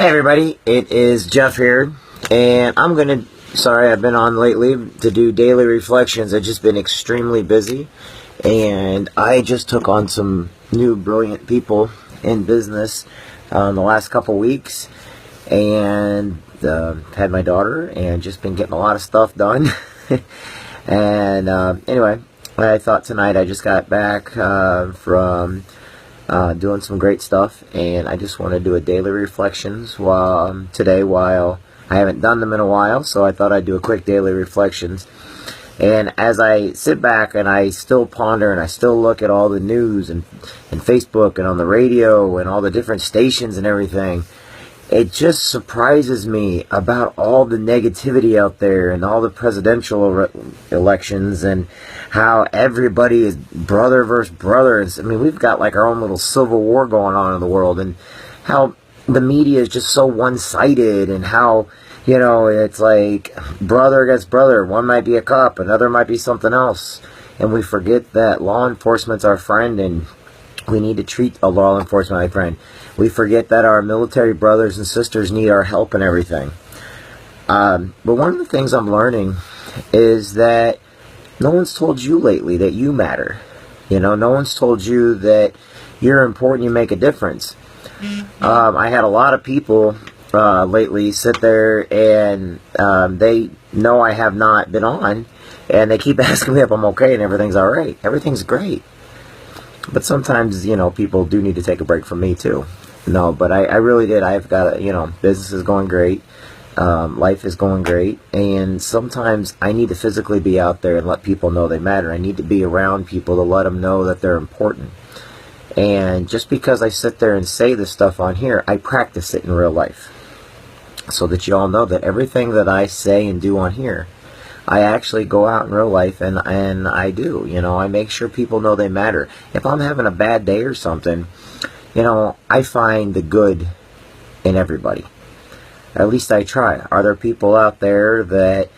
Hey everybody, it is Jeff here, and sorry I've been on lately to do daily reflections. I've just been extremely busy, and I just took on some new brilliant people in business the last couple weeks, and had my daughter, and just been getting a lot of stuff done. And anyway, I thought tonight I just got back from doing some great stuff, and I just want to do a daily reflections today while I haven't done them in a while, so I thought I'd do a quick daily reflections. And as I sit back and I still ponder and I still look at all the news and Facebook and on the radio and all the different stations and everything, it just surprises me about all the negativity out there and all the presidential elections and how everybody is brother versus brother. I mean, we've got like our own little civil war going on in the world, and how the media is just so one-sided, and how, you know, it's like brother against brother. One might be a cop, another might be something else. And we forget that law enforcement's our friend, and we need to treat a law enforcement like friend. We forget that our military brothers and sisters need our help and everything. But one of the things I'm learning is that no one's told you lately that you matter. You know, no one's told you that you're important, you make a difference. I had a lot of people lately sit there and they know I have not been on, and they keep asking me if I'm okay and everything's alright. Everything's great. But sometimes, you know, people do need to take a break from me too. No, but I really did. I've got, business is going great. Life is going great. And sometimes I need to physically be out there and let people know they matter. I need to be around people to let them know that they're important. And just because I sit there and say this stuff on here, I practice it in real life. So that you all know that everything that I say and do on here, I actually go out in real life and I do. You know, I make sure people know they matter. If I'm having a bad day or something, you know, I find the good in everybody. At least I try. Are there people out there that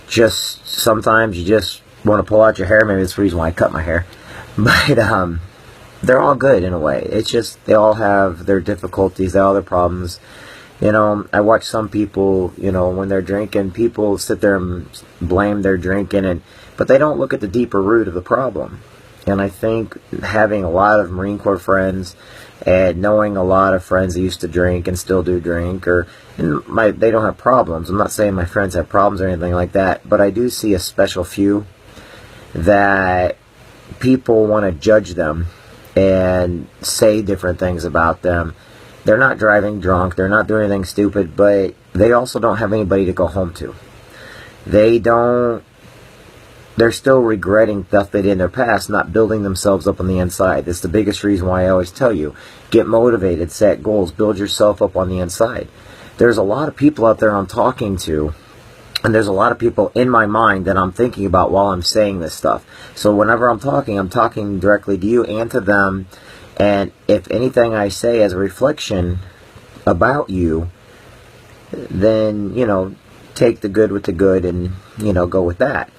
just sometimes you just want to pull out your hair? Maybe that's the reason why I cut my hair. But they're all good in a way. It's just they all have their difficulties, they all have their problems. You know, I watch some people, you know, when they're drinking, people sit there and blame their drinking, but they don't look at the deeper root of the problem. And I think having a lot of Marine Corps friends and knowing a lot of friends that used to drink and still do drink, they don't have problems. I'm not saying my friends have problems or anything like that, but I do see a special few that people want to judge them and say different things about them. They're not driving drunk, they're not doing anything stupid, but they also don't have anybody to go home to. They're still regretting stuff they did in their past, not building themselves up on the inside. That's the biggest reason why I always tell you, get motivated, set goals, build yourself up on the inside. There's a lot of people out there I'm talking to, and there's a lot of people in my mind that I'm thinking about while I'm saying this stuff. So whenever I'm talking directly to you and to them. And if anything I say as a reflection about you, then, you know, take the good with the good and, you know, go with that.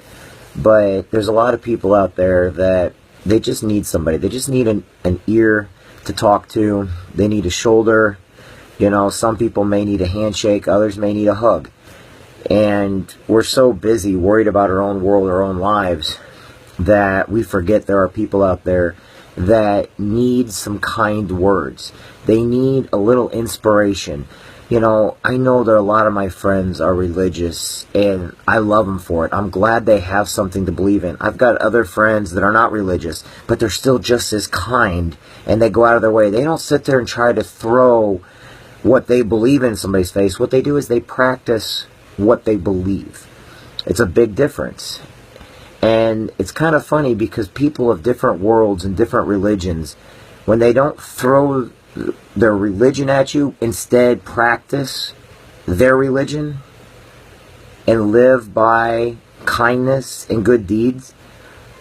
But there's a lot of people out there that they just need somebody. They just need an ear to talk to. They need a shoulder. You know, some people may need a handshake. Others may need a hug. And we're so busy worried about our own world, our own lives, that we forget there are people out there that need some kind words. They need a little inspiration. You know, I know that a lot of my friends are religious, and I love them for it. I'm glad they have something to believe in. I've got other friends that are not religious, but they're still just as kind, and they go out of their way. They don't sit there and try to throw what they believe in somebody's face. What they do is they practice what they believe. It's a big difference. And it's kind of funny because people of different worlds and different religions, when they don't throw their religion at you, instead practice their religion and live by kindness and good deeds,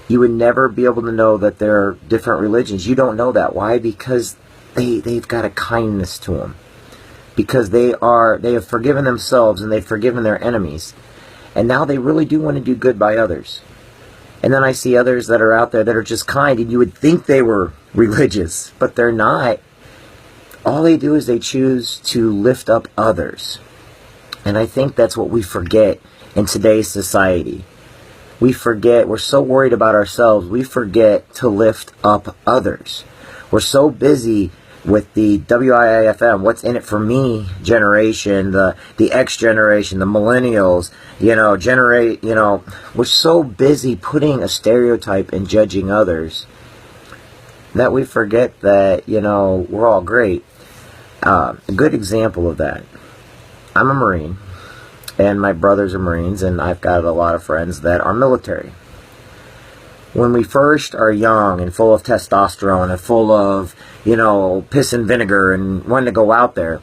you would never be able to know that they're different religions. You don't know that. Why? Because they've got a kindness to them. Because they have forgiven themselves and they've forgiven their enemies. And now they really do want to do good by others. And then I see others that are out there that are just kind, and you would think they were religious, but they're not. all they do is they choose to lift up others. And I think that's what we forget in today's society. We forget, we're so worried about ourselves, we forget to lift up others. We're so busy with the WIIFM, what's in it for me generation, the X generation, the millennials, we're so busy putting a stereotype and judging others that we forget that, we're all great. A good example of that, I'm a Marine, and my brothers are Marines, and I've got a lot of friends that are military. When we first are young and full of testosterone and full of, piss and vinegar and wanting to go out there,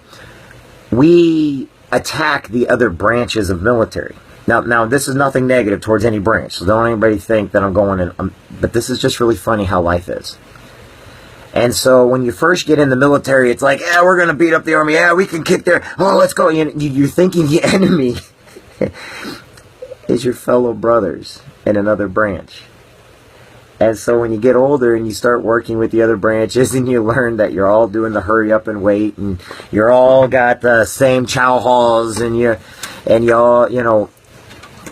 we attack the other branches of military. Now, this is nothing negative towards any branch, so don't anybody think that I'm going in, but this is just really funny how life is. And so when you first get in the military, it's like, yeah, we're going to beat up the army. Yeah, we can kick their, oh, let's go. You're thinking the enemy is your fellow brothers in another branch. And so when you get older and you start working with the other branches and you learn that you're all doing the hurry up and wait, and you're all got the same chow halls, and you all,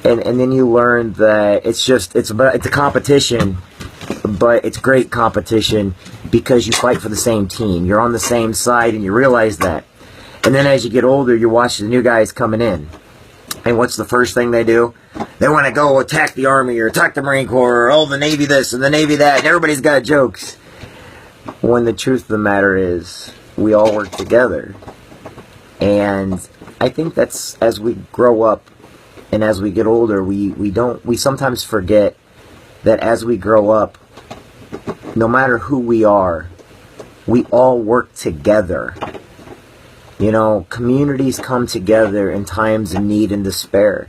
and then you learn that it's a competition, but it's great competition because you fight for the same team. You're on the same side and you realize that. And then as you get older, you watch the new guys coming in. And what's the first thing they do? They want to go attack the Army or attack the Marine Corps, or oh, the Navy this and the Navy that, and everybody's got jokes. When the truth of the matter is, we all work together. And I think that's, as we grow up and as we get older, we sometimes forget that as we grow up, no matter who we are, we all work together. Communities come together in times of need and despair.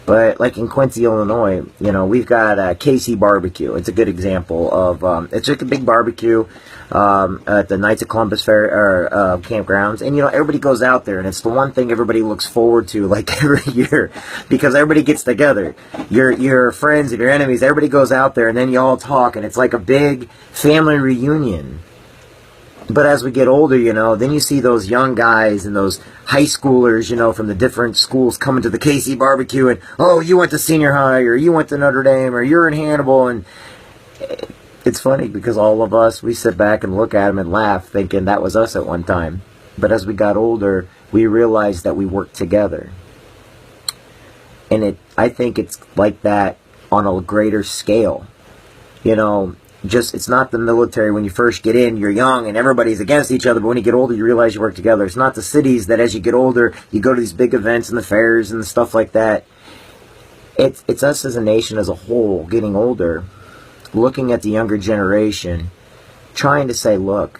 But like in Quincy, Illinois, we've got KC Barbecue. It's a good example of, it's like a big barbecue at the Knights of Columbus Fair campgrounds. And, everybody goes out there, and it's the one thing everybody looks forward to, like, every year, because everybody gets together. Your friends and your enemies, everybody goes out there, and then you all talk, and it's like a big family reunion. But as we get older, then you see those young guys and those high schoolers, from the different schools coming to the KC barbecue, and, oh, you went to senior high, or you went to Notre Dame, or you're in Hannibal. And it's funny because all of us, we sit back and look at them and laugh, thinking that was us at one time. But as we got older, we realized that we worked together. And I think it's like that on a greater scale. It's not the military. When you first get in, you're young and everybody's against each other, but when you get older, you realize you work together. It's not the cities that as you get older, you go to these big events and the fairs and stuff like that. It's us as a nation as a whole getting older, looking at the younger generation, trying to say, look,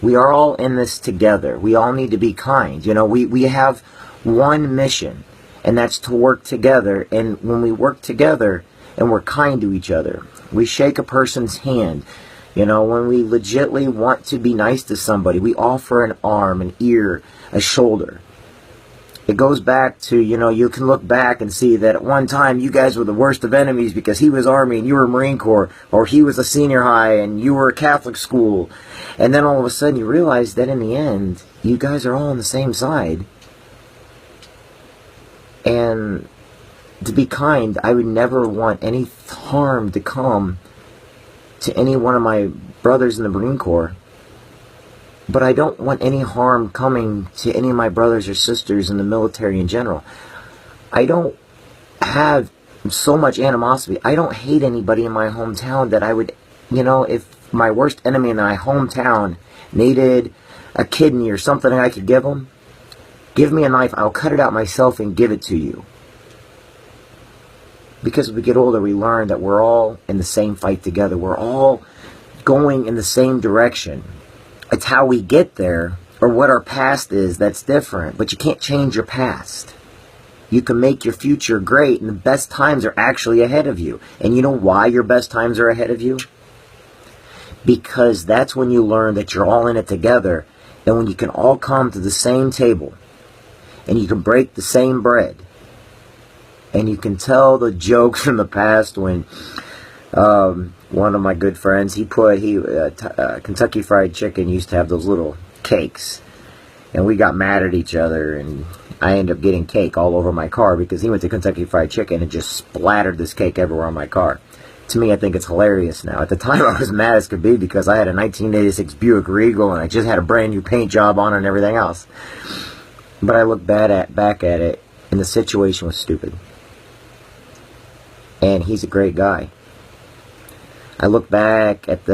we are all in this together. We all need to be kind. We have one mission, and that's to work together. And when we work together and we're kind to each other, we shake a person's hand. When we legitimately want to be nice to somebody, we offer an arm, an ear, a shoulder. It goes back to, you can look back and see that at one time you guys were the worst of enemies because he was Army and you were Marine Corps, or he was a senior high and you were a Catholic school. And then all of a sudden you realize that in the end, you guys are all on the same side. And to be kind, I would never want any harm to come to any one of my brothers in the Marine Corps. But I don't want any harm coming to any of my brothers or sisters in the military in general. I don't have so much animosity. I don't hate anybody in my hometown that I would, if my worst enemy in my hometown needed a kidney or something I could give them, give me a knife, I'll cut it out myself and give it to you. Because as we get older, we learn that we're all in the same fight together. We're all going in the same direction. It's how we get there, or what our past is, that's different. But you can't change your past. You can make your future great, and the best times are actually ahead of you. And you know why your best times are ahead of you? Because that's when you learn that you're all in it together, and when you can all come to the same table, and you can break the same bread, and you can tell the jokes from the past. When one of my good friends, Kentucky Fried Chicken used to have those little cakes. And we got mad at each other, and I ended up getting cake all over my car because he went to Kentucky Fried Chicken and just splattered this cake everywhere on my car. To me, I think it's hilarious now. At the time, I was mad as could be because I had a 1986 Buick Regal and I just had a brand new paint job on it and everything else. But I look back at it, and the situation was stupid. And he's a great guy. I look back at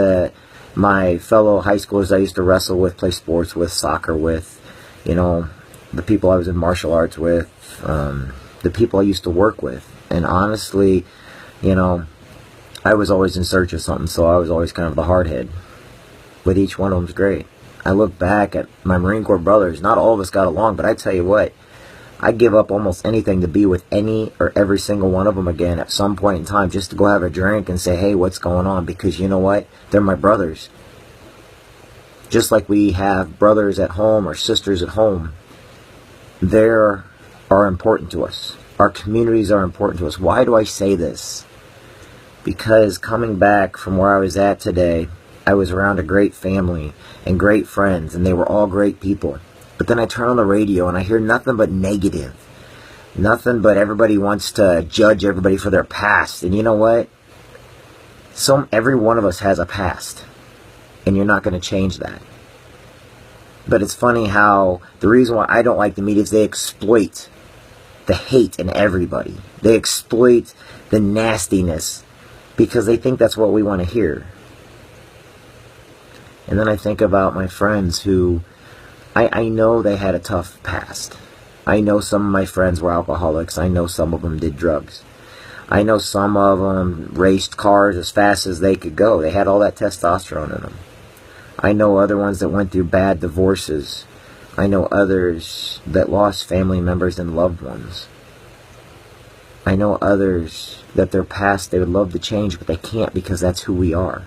my fellow high schoolers I used to wrestle with, play sports with, soccer with, the people I was in martial arts with, the people I used to work with. And honestly, I was always in search of something, so I was always kind of the hardhead. But each one of them was great. I look back at my Marine Corps brothers. Not all of us got along, but I tell you what, I'd give up almost anything to be with any or every single one of them again at some point in time, just to go have a drink and say, hey, what's going on? Because you know what? They're my brothers. Just like we have brothers at home or sisters at home, they are important to us. Our communities are important to us. Why do I say this? Because coming back from where I was at today, I was around a great family and great friends, and they were all great people. But then I turn on the radio and I hear nothing but negative. Nothing but everybody wants to judge everybody for their past. And you know what? Every one of us has a past. And you're not going to change that. But it's funny how the reason why I don't like the media is they exploit the hate in everybody. They exploit the nastiness because they think that's what we want to hear. And then I think about my friends who, I know they had a tough past. I know some of my friends were alcoholics. I know some of them did drugs. I know some of them raced cars as fast as they could go. They had all that testosterone in them. I know other ones that went through bad divorces. I know others that lost family members and loved ones. I know others that their past they would love to change, but they can't because that's who we are.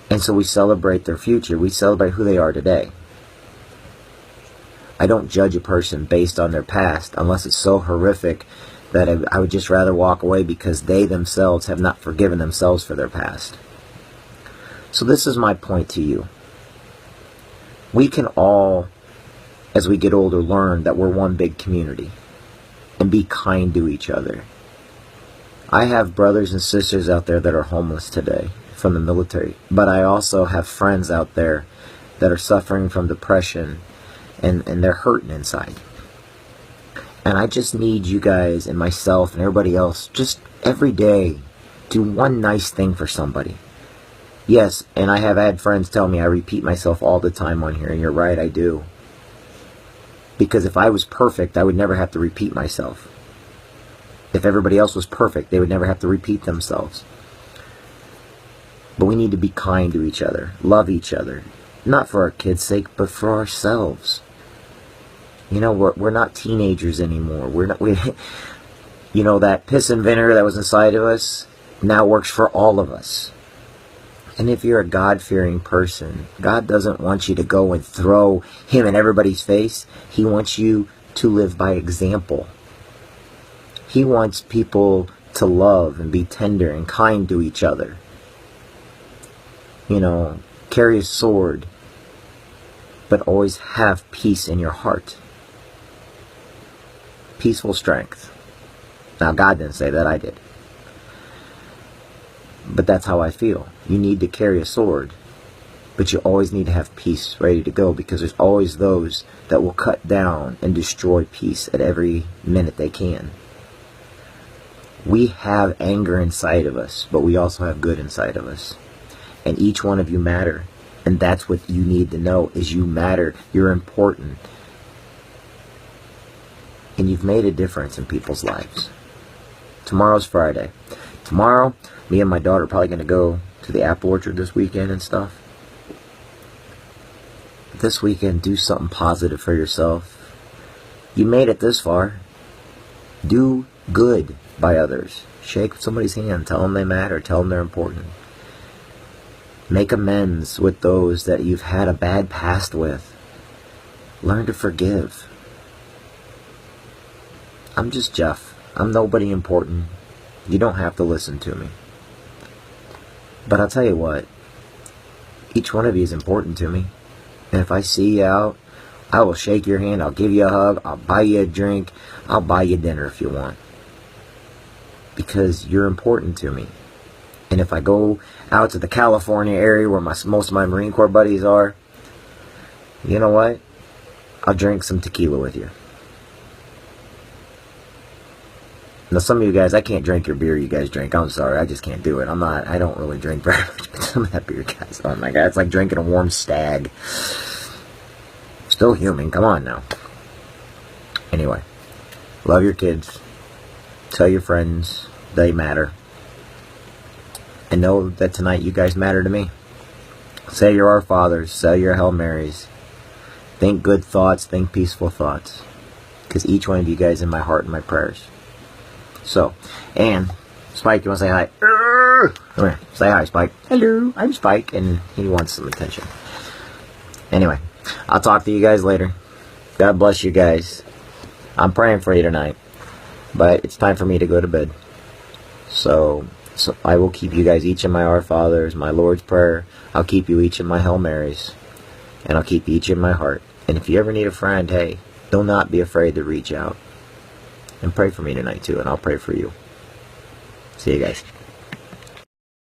And so we celebrate their future. We celebrate who they are today. I don't judge a person based on their past unless it's so horrific that I would just rather walk away because they themselves have not forgiven themselves for their past. So this is my point to you. We can all, as we get older, learn that we're one big community and be kind to each other. I have brothers and sisters out there that are homeless today from the military, but I also have friends out there that are suffering from depression and they're hurting inside. And I just need you guys and myself and everybody else, just every day, do one nice thing for somebody. Yes, and I have had friends tell me I repeat myself all the time on here, and you're right, I do. Because if I was perfect, I would never have to repeat myself. If everybody else was perfect, they would never have to repeat themselves. But we need to be kind to each other, love each other. Not for our kids' sake, but for ourselves. We're not teenagers anymore. That piss and vinegar that was inside of us now works for all of us. And if you're a God-fearing person, God doesn't want you to go and throw Him in everybody's face. He wants you to live by example. He wants people to love and be tender and kind to each other. Carry a sword, but always have peace in your heart. Peaceful strength. Now, God didn't say that, I did. But that's how I feel. You need to carry a sword, but you always need to have peace ready to go, because there's always those that will cut down and destroy peace at every minute they can. We have anger inside of us, but we also have good inside of us. And each one of you matter. And that's what you need to know, is you matter. You're important. And you've made a difference in people's lives. Tomorrow's Friday. Tomorrow, me and my daughter are probably going to go to the apple orchard this weekend and stuff. This weekend, do something positive for yourself. You made it this far. Do good by others. Shake somebody's hand. Tell them they matter. Tell them they're important. Make amends with those that you've had a bad past with. Learn to forgive. I'm just Jeff. I'm nobody important. You don't have to listen to me. But I'll tell you what. Each one of you is important to me. And if I see you out, I will shake your hand. I'll give you a hug. I'll buy you a drink. I'll buy you dinner if you want. Because you're important to me. And if I go out to the California area where most of my Marine Corps buddies are, you know what? I'll drink some tequila with you. Now, some of you guys, I can't drink your beer you guys drink. I'm sorry, I just can't do it. I don't really drink very much, but some of that beer, guys, oh my God, it's like drinking a warm stag. Still human, come on now. Anyway, love your kids. Tell your friends they matter. And know that tonight you guys matter to me. Say your Our Fathers, say your Hail Marys. Think good thoughts, think peaceful thoughts. Because each one of you guys in my heart and my prayers. So, and Spike, you want to say hi? Come here, say hi, Spike. Hello, I'm Spike, and he wants some attention. Anyway, I'll talk to you guys later. God bless you guys. I'm praying for you tonight, but it's time for me to go to bed. So I will keep you guys each in my Our Fathers, my Lord's Prayer. I'll keep you each in my Hail Marys, and I'll keep you each in my heart. And if you ever need a friend, hey, do not be afraid to reach out. And pray for me tonight, too, and I'll pray for you. See you guys.